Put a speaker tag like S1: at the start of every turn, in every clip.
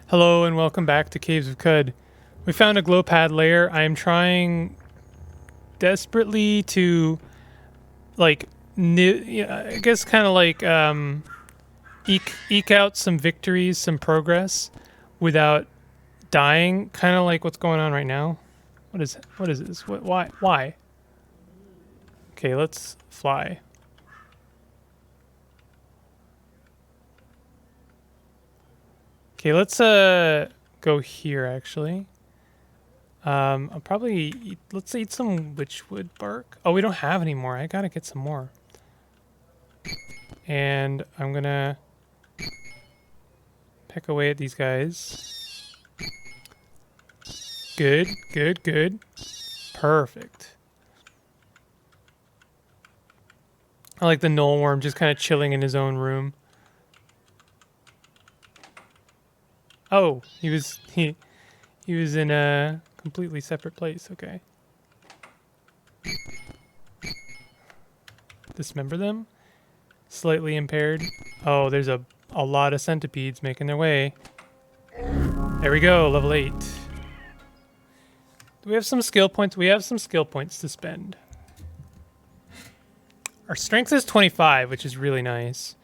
S1: Hello and welcome back to Caves of Qud. We found a glow pad layer. I am trying desperately to, like, I guess kind of like eke out some victories, some progress, without dying. Kind of like what's going on right now. What is this? Why? Okay, let's fly. Okay, let's go here actually. I'll probably let's eat some witchwood bark. Oh, we don't have any more. I gotta get some more. And I'm gonna peck away at these guys. Good. Perfect. I like the knoll worm just kind of chilling in his own room. Oh, he was in a completely separate place. Okay. Dismember them. Slightly impaired. Oh, there's a lot of centipedes making their way. There we go, level 8. Do we have some skill points? We have some skill points to spend. Our strength is 25, which is really nice.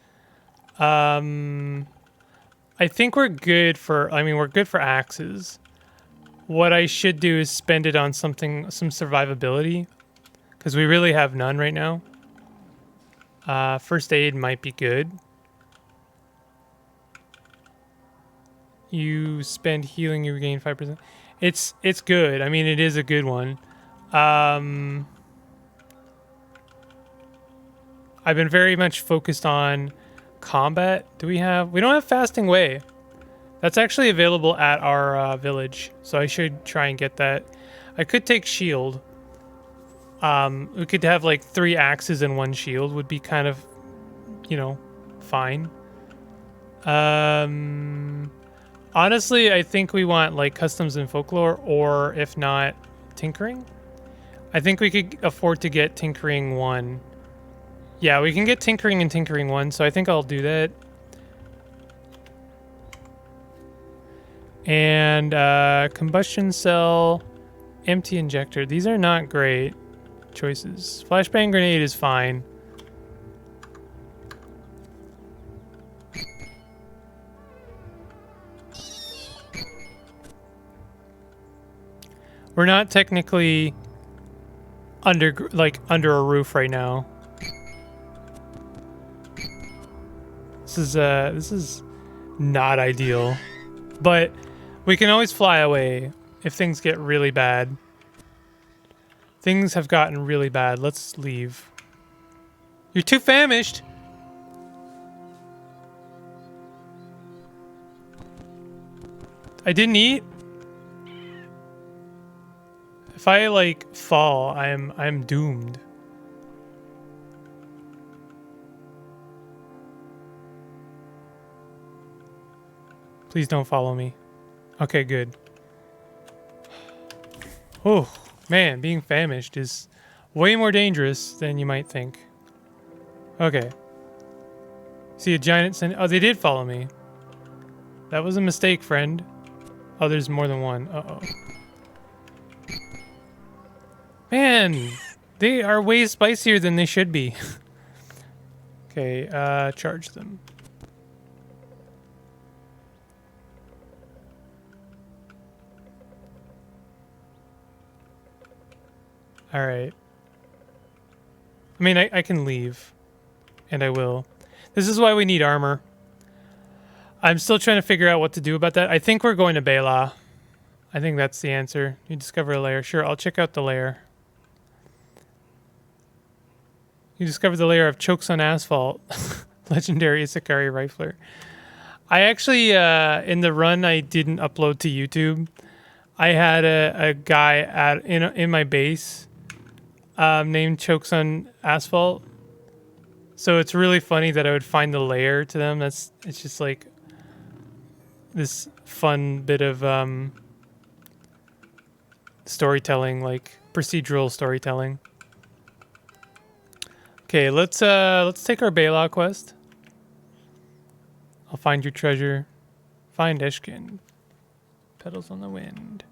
S1: I think we're good for, we're good for axes. What I should do is spend it on some survivability, because we really have none right now. First aid might be good. You spend healing, you regain 5%. It's good. I mean, it is a good one. I've been very much focused on combat. We don't have fasting way. That's actually available at our village, so I should try and get that. I could take shield. We could have like 3 axes and 1 shield would be kind of, fine. Honestly, I think we want like customs and folklore, or if not, tinkering. I think we could afford to get tinkering 1. Yeah, we can get tinkering and tinkering 1, so I think I'll do that. And combustion cell, empty injector. These are not great choices. Flashbang grenade is fine. We're not technically under a roof right now. This is not ideal, but we can always fly away if things get really bad. Things have gotten really bad. Let's leave. You're too famished. I didn't eat. If I like fall, I'm doomed. Please don't follow me. Okay, good. Oh, man, being famished is way more dangerous than you might think. Okay. See a giant oh, they did follow me. That was a mistake, friend. Oh, there's more than one. Uh-oh. Man, they are way spicier than they should be. Okay, charge them. All right. I mean, I can leave, and I will. This is why we need armor. I'm still trying to figure out what to do about that. I think we're going to Bela. I think that's the answer. You discover a layer. Sure, I'll check out the layer. You discovered the layer of chokes on asphalt. Legendary Isakari rifler. I actually, in the run I didn't upload to YouTube, I had a guy in my base named Chokes on Asphalt. So it's really funny that I would find the layer to them. It's just like this fun bit of storytelling, like procedural storytelling. Okay, let's take our Bela quest. I'll find your treasure. Find Eshkin. Petals on the wind.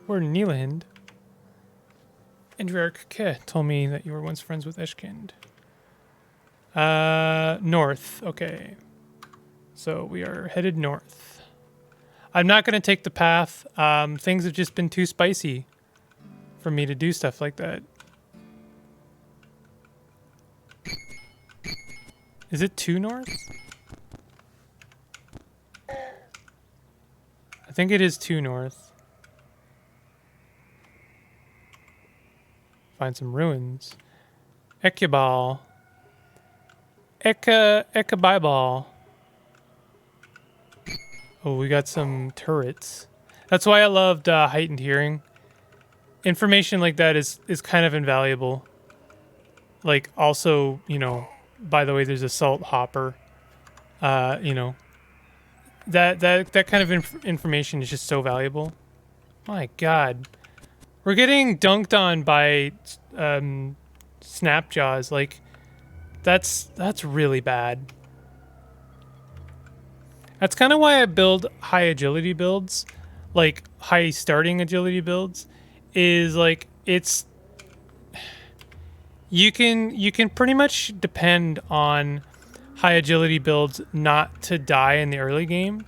S1: Where Neelahind? Andriarch Ke told me that you were once friends with Eshkind. North. Okay. So we are headed north. I'm not going to take the path. Things have just been too spicy for me to do stuff like that. Is it too north? I think it is too north. Find some ruins. Ekubal. Ekabibal. Oh, we got some turrets. That's why I loved heightened hearing. Information like that is kind of invaluable. Like, also, you know, by the way, there's a salt hopper. You know, that kind of information is just so valuable. My God, we're getting dunked on by Snapjaws. Like, that's really bad. That's kind of why I build high agility builds, like high starting agility builds. Is like it's you can pretty much depend on high agility builds not to die in the early game.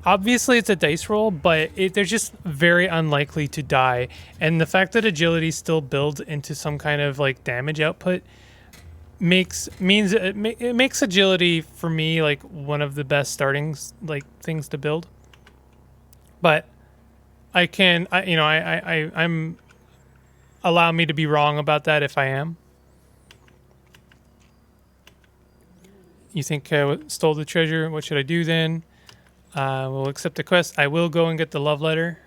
S1: Obviously, it's a dice roll, but they're just very unlikely to die. And the fact that agility still builds into some kind of like damage output makes agility for me like one of the best starting like things to build. But I'm allow me to be wrong about that if I am. You think stole the treasure? What should I do then? We'll accept the quest. I will go and get the love letter.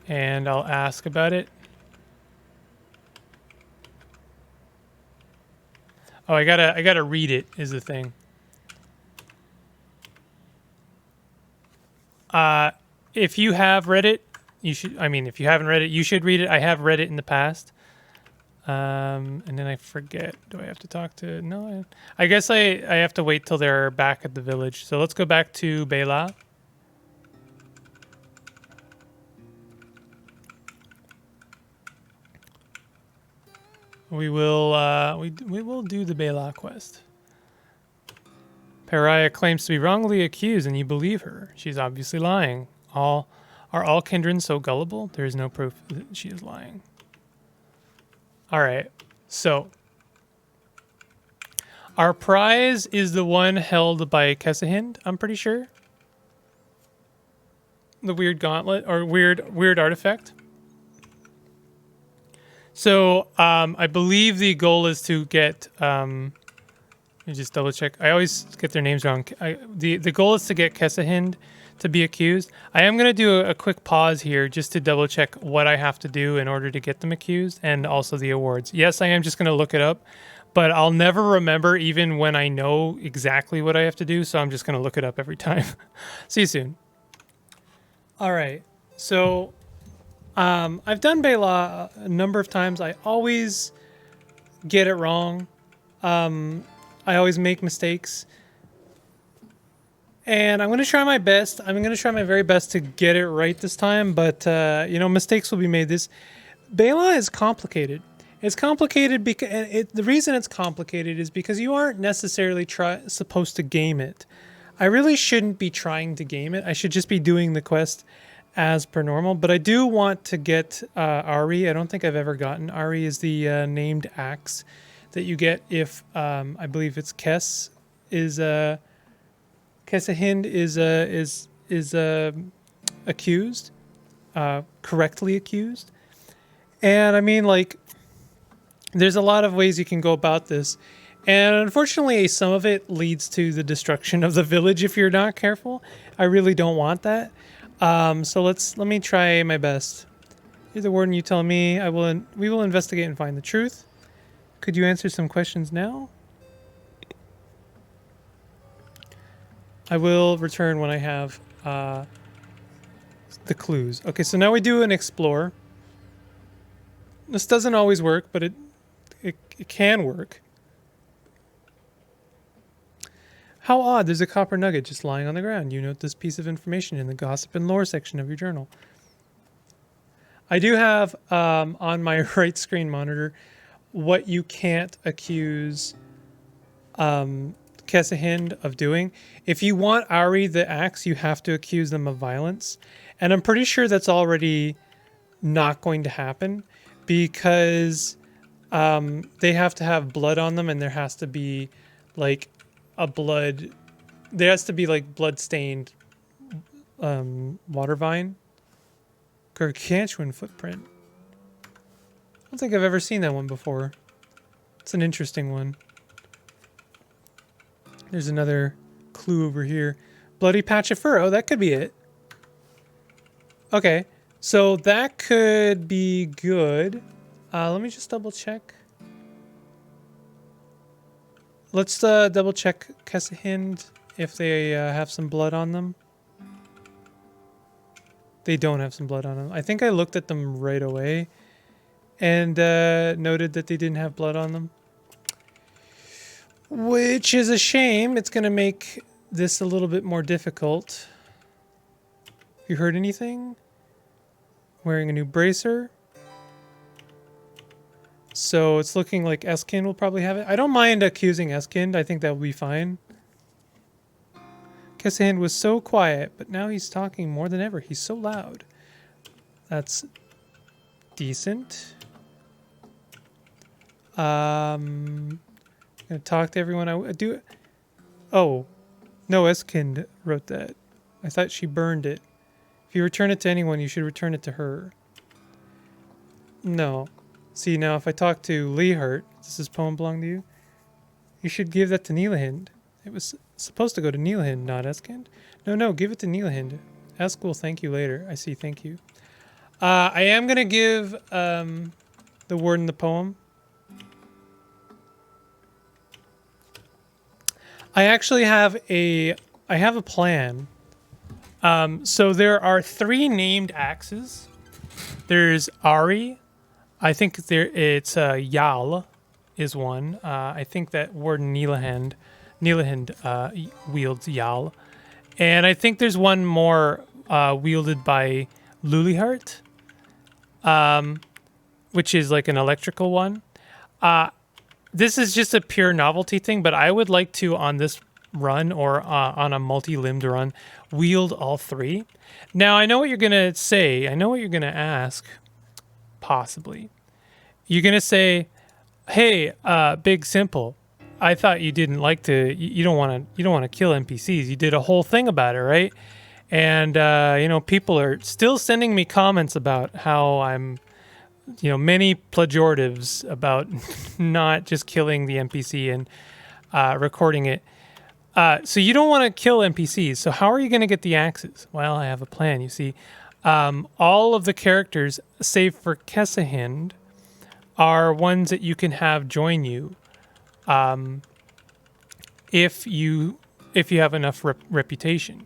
S1: And I'll ask about it. Oh, I gotta read it is the thing. If you have read it, you should. I mean, if you haven't read it, you should read it. I have read it in the past. And then I forget. Do I have to talk to? No, I guess I have to wait till they're back at the village. So let's go back to Bela. We will we will do the Bela quest. Pariah claims to be wrongly accused, and you believe her. She's obviously lying. Are all Kindrens so gullible? There is no proof that she is lying. All right, so our prize is the one held by Cavesofqud, I'm pretty sure. The weird gauntlet or weird artifact. So I believe the goal is to get. Let me just double check. I always get their names wrong. The goal is to get Cavesofqud to be accused. I am going to do a quick pause here just to double check what I have to do in order to get them accused and also the awards. Yes, I am just going to look it up, but I'll never remember even when I know exactly what I have to do. So I'm just going to look it up every time. See you soon. All right. So I've done Bela a number of times. I always get it wrong. I always make mistakes. And I'm going to try my best. I'm going to try my very best to get it right this time. But, you know, mistakes will be made. Bela is complicated. It's complicated because the reason it's complicated is because you aren't necessarily supposed to game it. I really shouldn't be trying to game it. I should just be doing the quest as per normal. But I do want to get Ari. I don't think I've ever gotten. Ari is the named axe that you get if, I believe it's Cavesofqud is accused, correctly accused. And I mean, like, there's a lot of ways you can go about this. And unfortunately, some of it leads to the destruction of the village if you're not careful. I really don't want that. So let me try my best. You're the warden, you tell me. We will investigate and find the truth. Could you answer some questions now? I will return when I have the clues. Okay, so now we do an explore. This doesn't always work, but it can work. How odd, there's a copper nugget just lying on the ground. You note this piece of information in the gossip and lore section of your journal. I do have on my right screen monitor what you can't accuse Kesahind of doing. If you want Ari the axe, you have to accuse them of violence. And I'm pretty sure that's already not going to happen because they have to have blood on them and there has to be like there has to be like blood-stained water vine. Gargantuan footprint. I don't think I've ever seen that one before. It's an interesting one. There's another clue over here. Bloody patch of fur. Oh, that could be it. Okay, so that could be good. Let me just double check. Let's double check Kesahind if they have some blood on them. They don't have some blood on them. I think I looked at them right away and noted that they didn't have blood on them. Which is a shame. It's going to make this a little bit more difficult. You heard anything? Wearing a new bracer. So it's looking like Eskind will probably have it. I don't mind accusing Eskind. I think that will be fine. Kesahind was so quiet, but now he's talking more than ever. He's so loud. That's decent. I'm gonna talk to everyone. I do. Oh, no, Eskind wrote that. I thought she burned it. If you return it to anyone, you should return it to her. No. See, now if I talk to Leehart, does this poem belong to you? You should give that to Neelahind. It was supposed to go to Neelahind, not Eskind. No, give it to Neelahind. Esk will thank you later. I see, thank you. I am going to give the warden the poem. I actually have a plan. So there are 3 named axes. There's Ari. I think it's Yal is one. I think that Warden Neelahind wields Yal. And I think there's one more wielded by Lulihart, which is like an electrical one. This is just a pure novelty thing, but I would like to, on this run or on a multi-limbed run, wield all 3. Now, I know what you're going to say. I know what you're going to ask. Possibly. You're going to say, hey, Big Simple, I thought you didn't like to, you don't want to kill NPCs. You did a whole thing about it, right? And, people are still sending me comments about how I'm, many pejoratives about not just killing the NPC and recording it. So you don't want to kill NPCs. So how are you going to get the axes? Well, I have a plan, you see. All of the characters, save for Kesahind, are ones that you can have join you if you have enough reputation.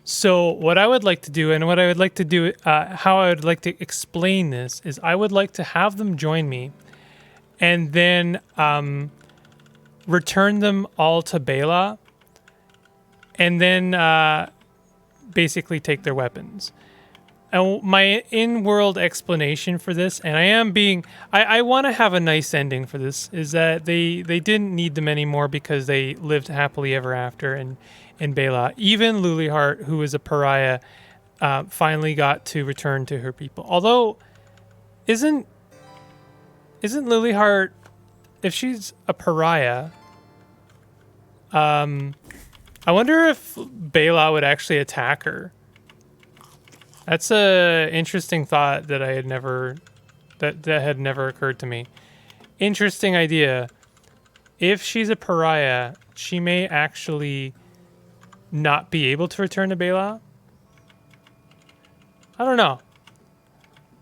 S1: So what I would like to do, and what I would like to do, how I would like to explain this, is I would like to have them join me and then return them all to Bela and then basically take their weapons. And my in-world explanation for this, and I want to have a nice ending for this, is that they didn't need them anymore because they lived happily ever after in Bela. Even Lulihart, who is a pariah, finally got to return to her people. Although, isn't Lulihart, if she's a pariah, I wonder if Bela would actually attack her. That's a interesting thought that had never occurred to me. Interesting idea. If she's a pariah, she may actually not be able to return to Bela. I don't know.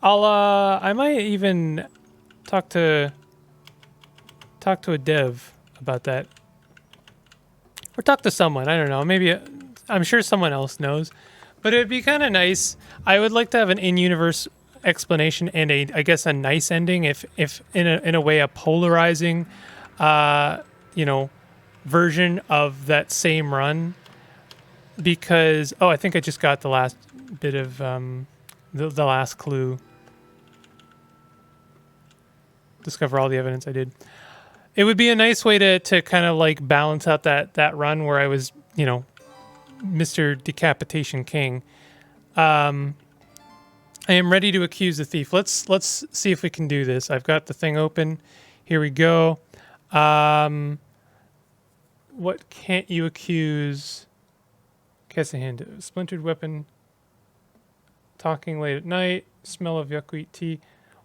S1: I might even talk to a dev about that, or talk to someone. I don't know. Maybe I'm sure someone else knows. But it'd be kind of nice. I would like to have an in-universe explanation and I guess a nice ending. If in a way a polarizing, you know, version of that same run. Because I think I just got the last bit of the last clue. Discover all the evidence I did. It would be a nice way to kind of like balance out that run where I was, you know, Mr. Decapitation King. I am ready to accuse the thief. Let's see if we can do this. I've got the thing open. Here we go. What can't you accuse? Kesahand, splintered weapon. Talking late at night. Smell of yuckweed tea.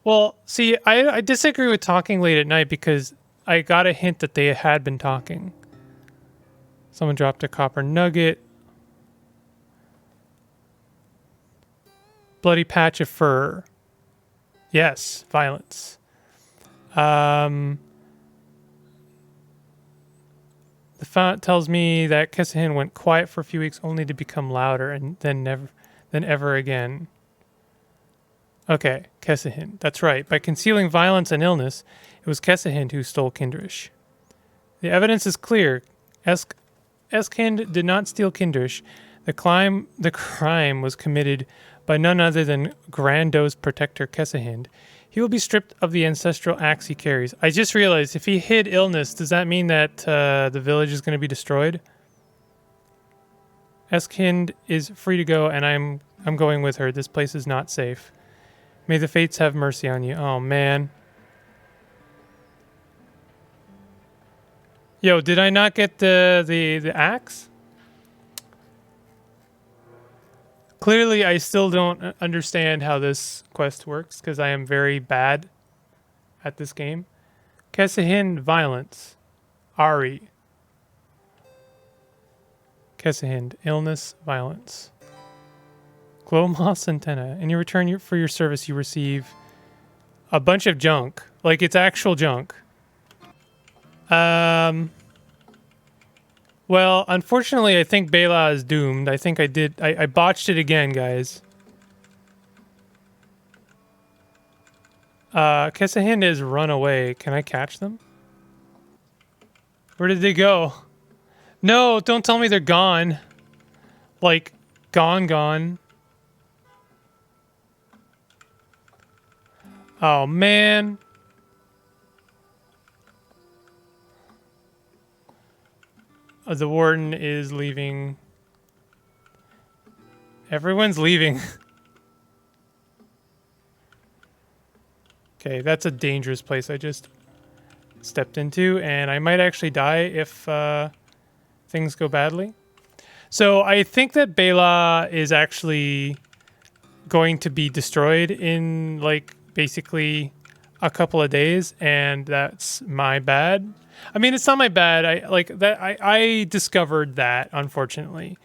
S1: Well, see, I disagree with talking late at night because I got a hint that they had been talking. Someone dropped a copper nugget. Bloody patch of fur. Yes, violence. The font tells me that Kesahin went quiet for a few weeks only to become louder and then ever again. Okay, Kesahin. That's right. By concealing violence and illness, it was Kesahin who stole Kindrish. The evidence is clear. Eskind did not steal Kindrish. The crime was committed by none other than Grando's protector Kesahind. He will be stripped of the ancestral axe he carries. I just realized if he hid illness, does that mean that the village is going to be destroyed? Eskind is free to go, and I'm going with her. This place is not safe. May the fates have mercy on you. Oh, man. Yo, did I not get the axe? Clearly, I still don't understand how this quest works, because I am very bad at this game. Kesahind, violence. Ari. Kesahind, illness, violence. Glowmoth's antenna. In your return for your service, you receive a bunch of junk. Like, it's actual junk. Well, unfortunately, I think Bela is doomed. I think I botched it again, guys. Kesahind has run away. Can I catch them? Where did they go? No, don't tell me they're gone. Like, gone. Oh, man. The warden is leaving. Everyone's leaving. Okay, that's a dangerous place I just stepped into, and I might actually die if things go badly. So I think that Bela is actually going to be destroyed in, like, basically a couple of days, and that's my bad. I mean, it's not my bad. I discovered that, unfortunately,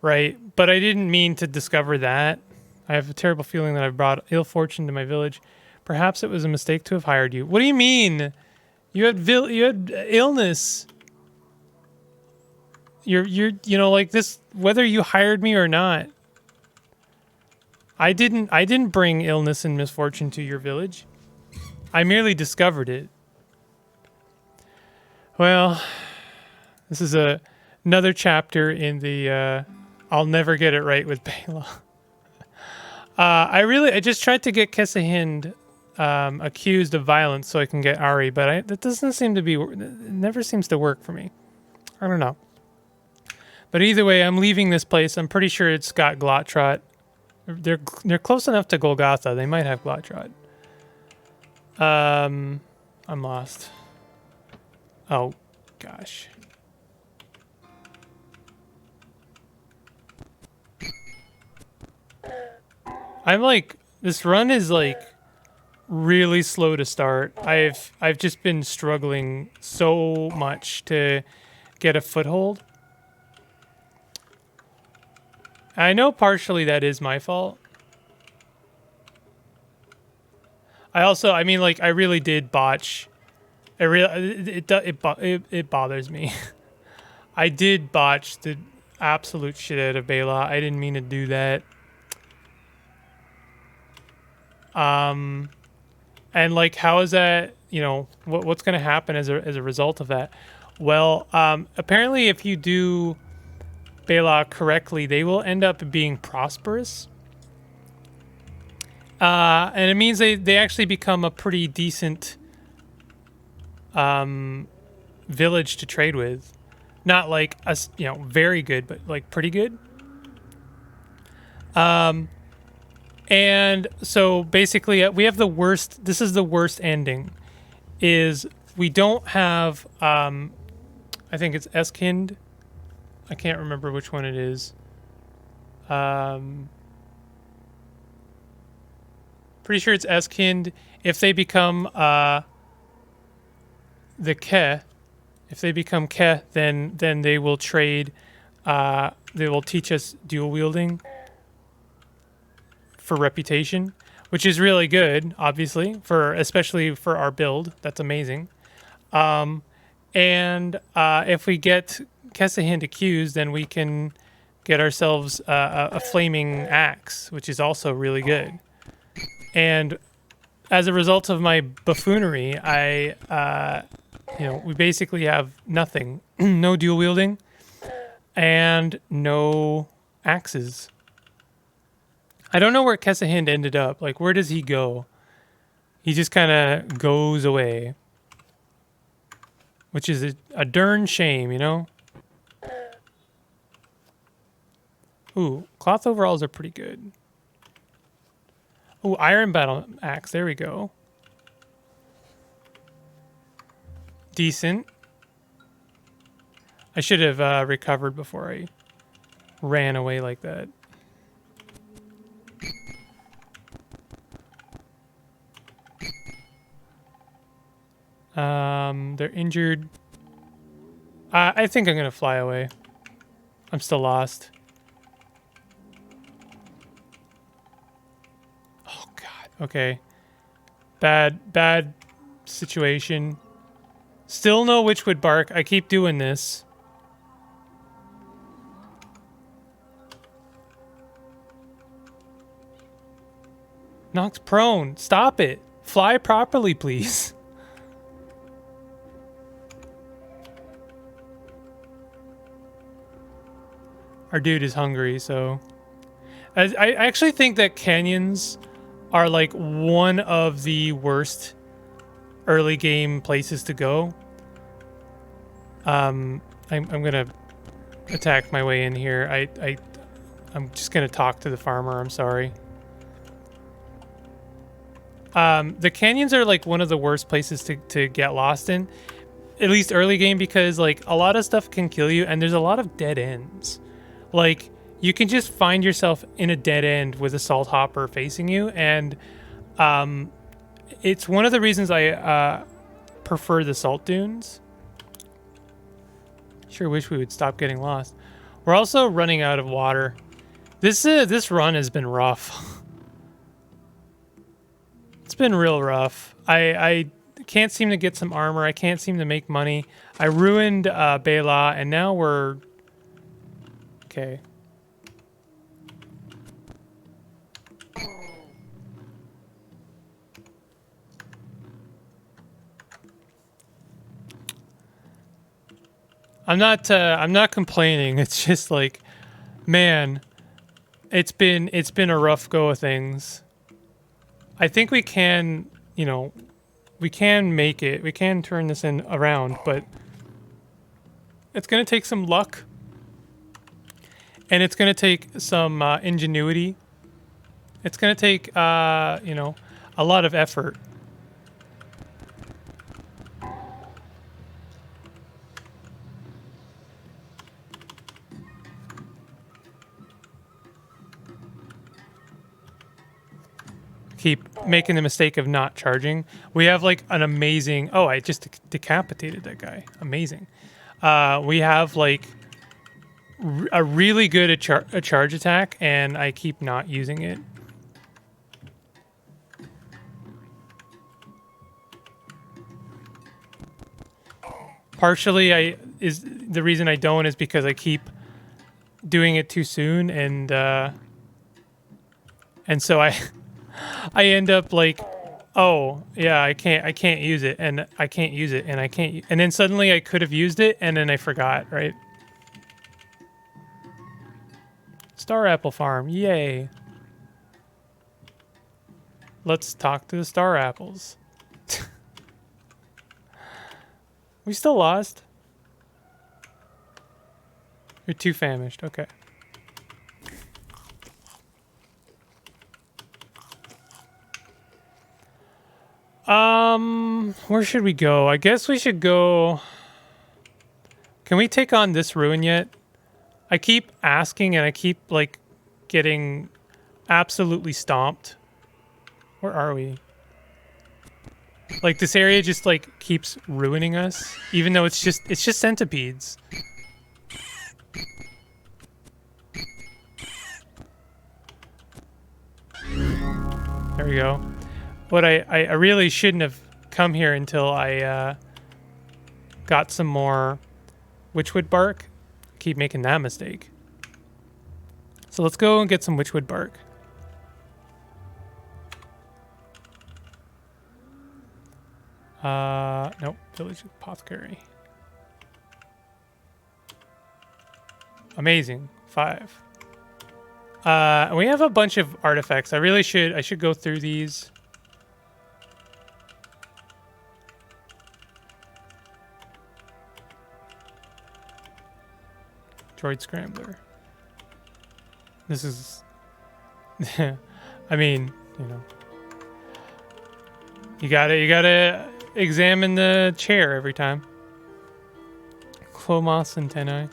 S1: right? But I didn't mean to discover that. I have a terrible feeling that I've brought ill fortune to my village. Perhaps it was a mistake to have hired you. What do you mean? You had illness. You know, like this, whether you hired me or not. I didn't bring illness and misfortune to your village. I merely discovered it. Well, this is another chapter in the I'll never get it right with Bela. I just tried to get Kesahind accused of violence so I can get Ari, but that doesn't seem to be, it never seems to work for me. I don't know. But either way, I'm leaving this place. I'm pretty sure it's got Glottrot. They're close enough to Golgotha. They might have Glottrot. I'm lost. Oh, gosh. I'm like, this run is like really slow to start. I've just been struggling so much to get a foothold. I know partially that is my fault. I mean, like, I really did botch. It bothers me. I did botch absolute shit out of Bela. I didn't mean to do that. And like, how is that? You know, what's going to happen as a result of that? Well, apparently, if you do Bela correctly, they will end up being prosperous. And it means they actually become a pretty decent village to trade with. Not like us, you know, very good, but like pretty good. And so basically, we have the worst. This is the worst ending. Is we don't have. I think it's Eskind. I can't remember which one it is. Pretty sure it's Eskind. If they become the Ke, if they become Ke, then they will trade. They will teach us dual wielding for reputation, which is really good, obviously, especially for our build. That's amazing. And if we get Kesahind accused, then we can get ourselves a flaming axe, which is also really good. And as a result of my buffoonery, we basically have nothing. No dual wielding and no axes. I don't know where Kesahind ended up. Like, where does he go? He just kind of goes away. Which is a darn shame, you know? Ooh, cloth overalls are pretty good. Ooh, iron battle axe. There we go. Decent. I should have recovered before I ran away like that. They're injured. I think I'm gonna fly away. I'm still lost. Oh God. Okay. Bad situation. Still no witchwood bark. I keep doing this. Knocked prone. Stop it. Fly properly, please. Our dude is hungry, so... I actually think that canyons are like one of the worst early game places to go. I'm gonna attack my way in here. I'm just gonna talk to the farmer. I'm sorry. The canyons are like one of the worst places to get lost in, at least early game, because like a lot of stuff can kill you and there's a lot of dead ends. Like, you can just find yourself in a dead end with a salt hopper facing you, and it's one of the reasons I prefer the salt dunes. Sure wish we would stop getting lost. We're also running out of water. This run has been rough. It's been real rough. I can't seem to get some armor. I can't seem to make money. I ruined Bela, and now we're... Okay. I'm not complaining. It's just like, man, it's been a rough go of things. I think we can, you know, we can make it. We can turn this around, but it's going to take some luck. And it's going to take some ingenuity. It's going to take, you know, a lot of effort. Keep making the mistake of not charging. We have like an amazing... Oh, I just decapitated that guy. Amazing. We have like... a really good charge attack, and I keep not using it. Partially, the reason I don't is because I keep doing it too soon, and so I I end up like, oh yeah, I can't use it, and I can't use it, and I can't, and then suddenly I could have used it, and then I forgot, right? Star apple farm, yay! Let's talk to the star apples. We still lost. You're too famished. Okay. Where should we go? I guess we should go. Can we take on this ruin yet? I keep asking and I keep like getting absolutely stomped. Where are we? Like this area just like keeps ruining us, even though it's just centipedes. There we go. What I really shouldn't have come here until I got some more witchwood bark. Keep making that mistake. So let's go and get some witchwood bark. Nope, village apothecary. Amazing, 5. We have a bunch of artifacts. I should go through these. Droid scrambler. This is, I mean, you know, you gotta examine the chair every time. Clomos antennae.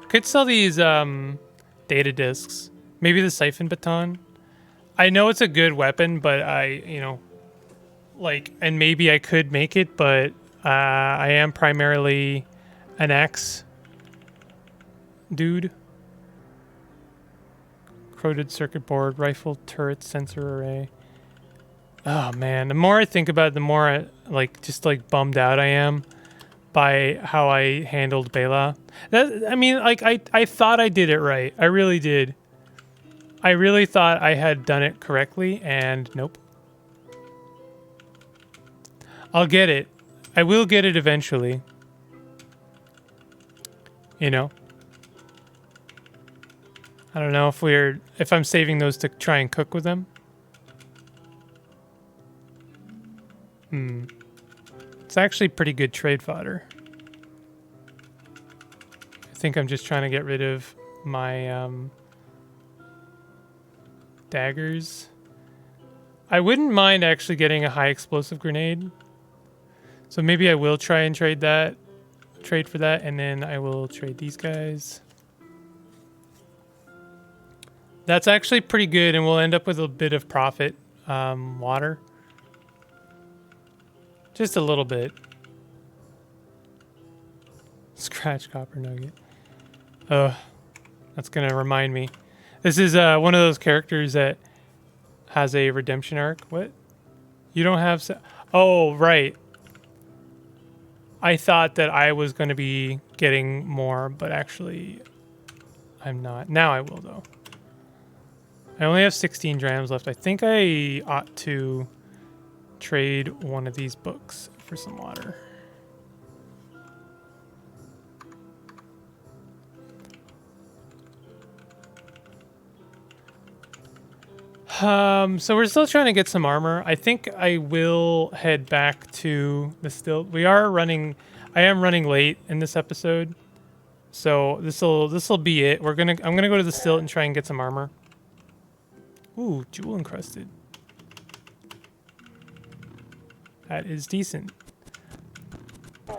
S1: Could sell these data discs. Maybe the siphon baton. I know it's a good weapon, but and maybe I could make it, but I am primarily an axe dude. Corroded circuit board, rifle, turret, sensor array. Oh man, the more I think about it, the more I just bummed out I am by how I handled Bela. I thought I did it right. I really did. I really thought I had done it correctly, and nope. I'll get it. I will get it eventually. You know? I don't know if I'm saving those to try and cook with them. It's actually pretty good trade fodder. I think I'm just trying to get rid of my daggers. I wouldn't mind actually getting a high explosive grenade. So maybe I will try and trade for that, and then I will trade these guys. That's actually pretty good, and we'll end up with a bit of profit. Water. Just a little bit. Scratch copper nugget. That's gonna remind me. This is one of those characters that has a redemption arc. What? You don't have... Oh, right. I thought that I was going to be getting more, but actually I'm not. Now I will, though. I only have 16 drams left. I think I ought to trade one of these books for some water. So we're still trying to get some armor. I think I will head back to the stilt. I am running late in this episode. So this'll be it. I'm gonna go to the stilt and try and get some armor. Ooh, jewel encrusted. That is decent.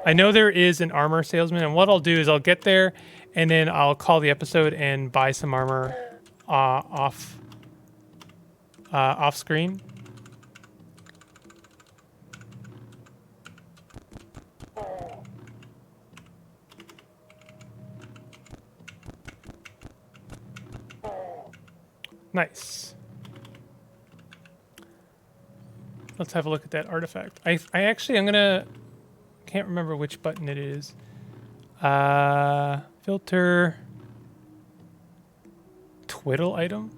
S1: I know there is an armor salesman, and what I'll do is I'll get there and then I'll call the episode and buy some armor off screen. Nice. Let's have a look at that artifact. I'm gonna... Can't remember which button it is. Filter. twiddle item?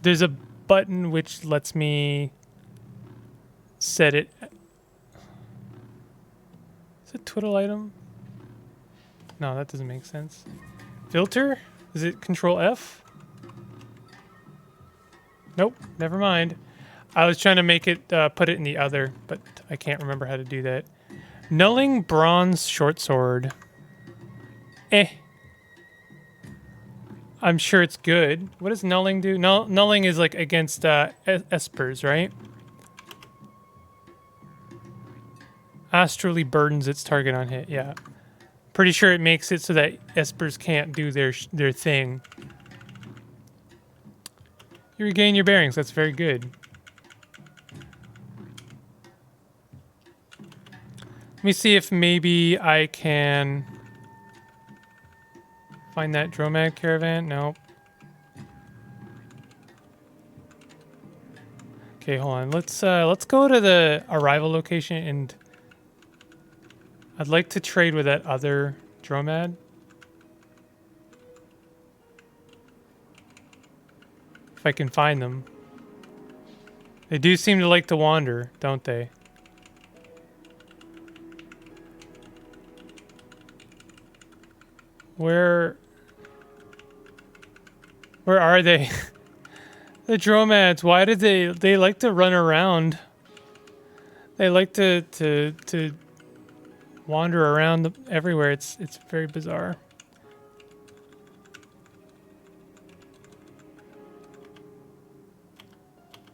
S1: There's a button which lets me set it. Is it twiddle item? No, that doesn't make sense. Filter? Is it Control F? Nope, never mind. I was trying to make it, put it in the other, but I can't remember how to do that. Nulling bronze short sword. I'm sure it's good. What does nulling do? Nulling is like against espers, right? Astrally burdens its target on hit, yeah. Pretty sure it makes it so that espers can't do their thing. You regain your bearings, that's very good. Let me see if maybe I can find that Dromad caravan. Nope. Okay, hold on. Let's go to the arrival location, and I'd like to trade with that other Dromad. If I can find them. They do seem to like to wander, don't they? Where are they? The Dromads, why did they like to run around? They like to wander around everywhere. It's very bizarre.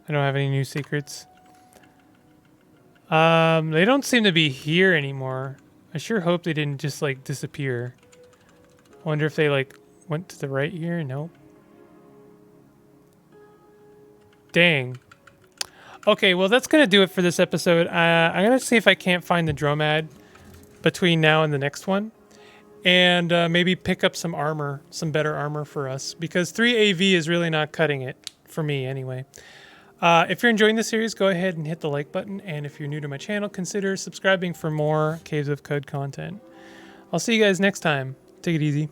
S1: I don't have any new secrets. They don't seem to be here anymore. I sure hope they didn't just like disappear. Wonder if they like went to the right here. Nope. Dang. Okay, well that's gonna do it for this episode. I'm gonna see if I can't find the Dromad between now and the next one, and maybe pick up some armor, some better armor for us, because 3 AV is really not cutting it for me anyway. If you're enjoying this series, go ahead and hit the like button, and if you're new to my channel, consider subscribing for more Caves of Qud content. I'll see you guys next time. Take it easy.